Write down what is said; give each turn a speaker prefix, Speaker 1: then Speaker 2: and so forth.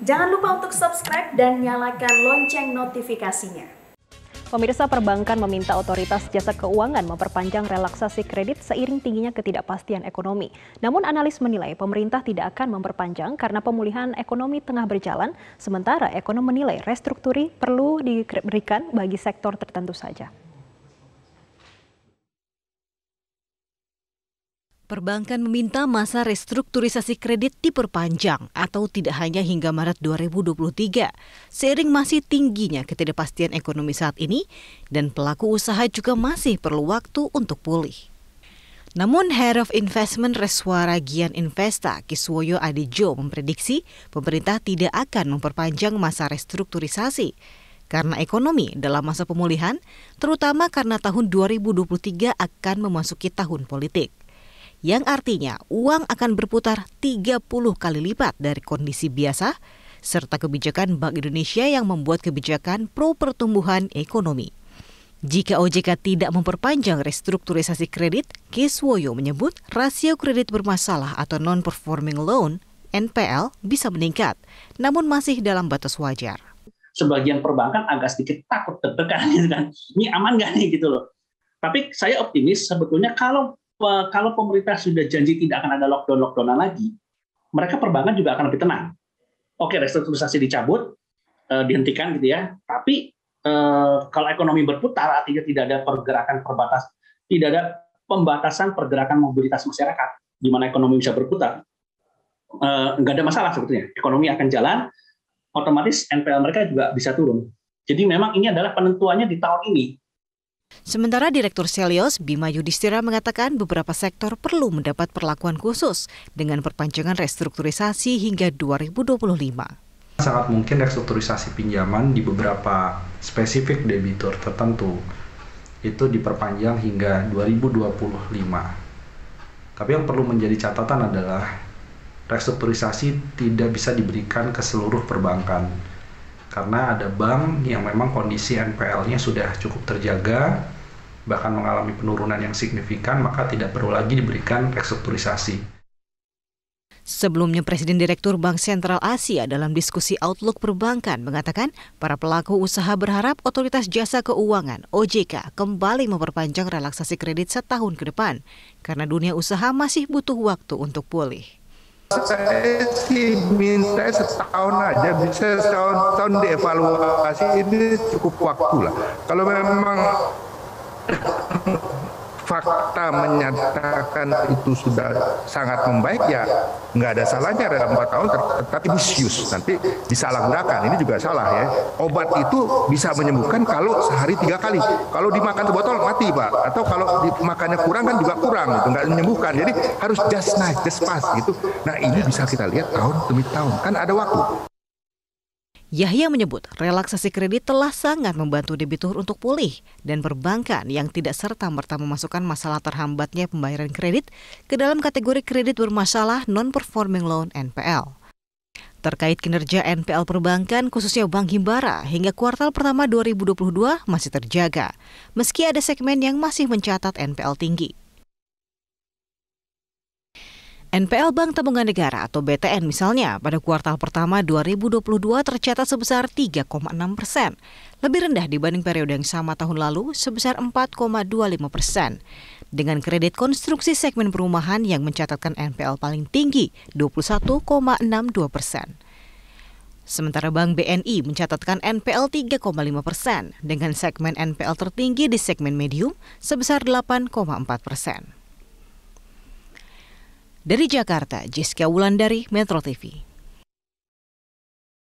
Speaker 1: Jangan lupa untuk subscribe dan nyalakan lonceng notifikasinya.
Speaker 2: Pemirsa, perbankan meminta otoritas jasa keuangan memperpanjang relaksasi kredit seiring tingginya ketidakpastian ekonomi. Namun analis menilai pemerintah tidak akan memperpanjang karena pemulihan ekonomi tengah berjalan, sementara ekonom menilai restrukturi perlu diberikan bagi sektor tertentu saja.
Speaker 3: Perbankan meminta masa restrukturisasi kredit diperpanjang atau tidak hanya hingga Maret 2023, seiring masih tingginya ketidakpastian ekonomi saat ini dan pelaku usaha juga masih perlu waktu untuk pulih. Namun Head of Investment Reswara Gian Investa, Kiswoyo Adejo memprediksi pemerintah tidak akan memperpanjang masa restrukturisasi karena ekonomi dalam masa pemulihan, terutama karena tahun 2023 akan memasuki tahun politik, yang artinya uang akan berputar 30 kali lipat dari kondisi biasa, serta kebijakan Bank Indonesia yang membuat kebijakan pro pertumbuhan ekonomi. Jika OJK tidak memperpanjang restrukturisasi kredit, Kiswoyo menyebut rasio kredit bermasalah atau non-performing loan (NPL) bisa meningkat, namun masih dalam batas wajar.
Speaker 4: Sebagian perbankan agak sedikit takut deg-degan gitu kan. Ini aman nggak nih gitu loh. Tapi saya optimis sebetulnya kalau pemerintah sudah janji tidak akan ada lockdown-lockdownan lagi, mereka perbankan juga akan lebih tenang. Oke, restrukturisasi dicabut, dihentikan gitu ya. Tapi kalau ekonomi berputar, artinya tidak ada tidak ada pembatasan pergerakan mobilitas masyarakat, di mana ekonomi bisa berputar, nggak ada masalah sebetulnya. Ekonomi akan jalan, otomatis NPL mereka juga bisa turun. Jadi memang ini adalah penentuannya di tahun ini.
Speaker 3: Sementara Direktur Selios Bima Yudhistira mengatakan beberapa sektor perlu mendapat perlakuan khusus dengan perpanjangan restrukturisasi hingga 2025.
Speaker 5: Sangat mungkin restrukturisasi pinjaman di beberapa spesifik debitur tertentu itu diperpanjang hingga 2025. Tapi yang perlu menjadi catatan adalah restrukturisasi tidak bisa diberikan ke seluruh perbankan. Karena ada bank yang memang kondisi NPL-nya sudah cukup terjaga, bahkan mengalami penurunan yang signifikan, maka tidak perlu lagi diberikan restrukturisasi.
Speaker 3: Sebelumnya, Presiden Direktur Bank Sentral Asia dalam diskusi Outlook Perbankan mengatakan para pelaku usaha berharap Otoritas Jasa Keuangan (OJK) kembali memperpanjang relaksasi kredit setahun ke depan, karena dunia usaha masih butuh waktu untuk pulih.
Speaker 6: Saya sih minta setahun aja, bisa setahun dievaluasi, ini cukup waktu lah. Kalau memang fakta menyatakan itu sudah sangat membaik, ya nggak ada salahnya dalam 4 tahun, tetapi misuse, nanti disalahgunakan. Ini juga salah ya. Obat itu bisa menyembuhkan kalau sehari 3 kali. Kalau dimakan sebotol mati Pak, atau kalau dimakannya kurang kan juga kurang, gitu, nggak menyembuhkan. Jadi harus just nice, just pass gitu. Nah ini bisa kita lihat tahun demi tahun, kan ada waktu.
Speaker 3: Yahya menyebut relaksasi kredit telah sangat membantu debitur untuk pulih dan perbankan yang tidak serta-merta memasukkan masalah terhambatnya pembayaran kredit ke dalam kategori kredit bermasalah non-performing loan (NPL). Terkait kinerja NPL perbankan khususnya Bank Himbara hingga kuartal pertama 2022 masih terjaga, meski ada segmen yang masih mencatat NPL tinggi. NPL Bank Tabungan Negara atau BTN misalnya pada kuartal pertama 2022 tercatat sebesar 3,6%, lebih rendah dibanding periode yang sama tahun lalu sebesar 4,25%, dengan kredit konstruksi segmen perumahan yang mencatatkan NPL paling tinggi 21,62%. Sementara Bank BNI mencatatkan NPL 3,5% dengan segmen NPL tertinggi di segmen medium sebesar 8,4%. Dari Jakarta, Jessica Wulandari, Metro TV.